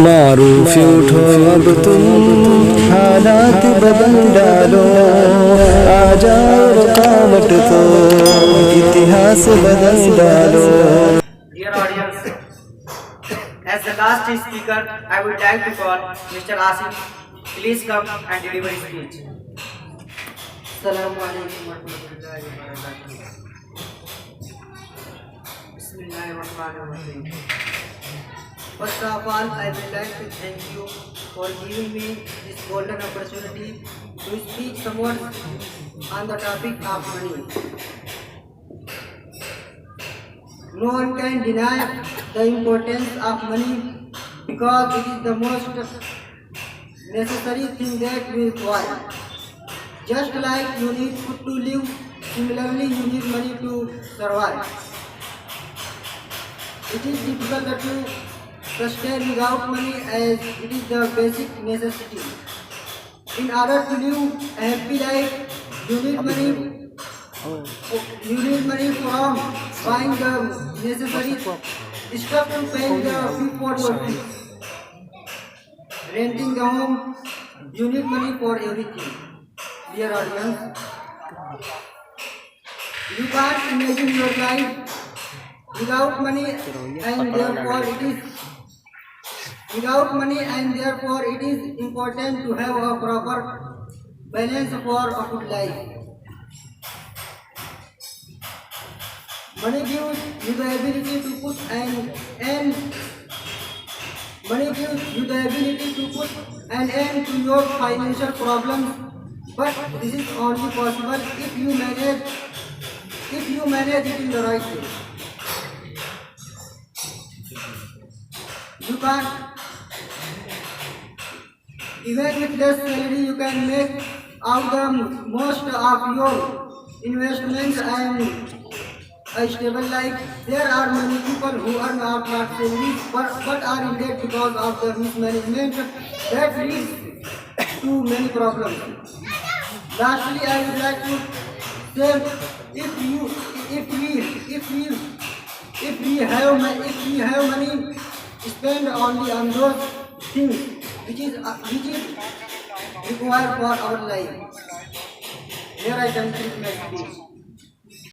मारूफ उठो अब तुम हालात बदल डालो, आ जाओ रुकावट तो इतिहास बदल डालो। Dear audience, as the last speaker, I would like to call Mr. Asif. Please come and deliver his speech. Assalamu alaikum warahmatullahi wabarakatuh. Bismillahirrahmanirrahim. First of all, I would like to thank you for giving me this golden opportunity to speak somewhat on the topic of money. No one can deny the importance of money because it is the most necessary thing that we require. Just like you need food to live, similarly you need money to survive. It is difficult to sustain without money as it is the basic necessity. In order to live a happy life, you need money. You need money from buying the necessary stuff to paying the fee for your fees. Renting the home, you need money for everything. Dear audience, you can't imagine your life without money, and therefore it is important to have a proper balance for a good life. Money gives you the ability to put an end to your financial problems, but this is only possible if you manage it in the right way. You can't, even with less salary, you can make out the most of your investments and a stable life. There are many people who earn large salaries but are in debt because of the mismanagement that leads to many problems. Lastly, I would like to say, if we have money, spend only on those things which is required for our life. Here I conclude my speech.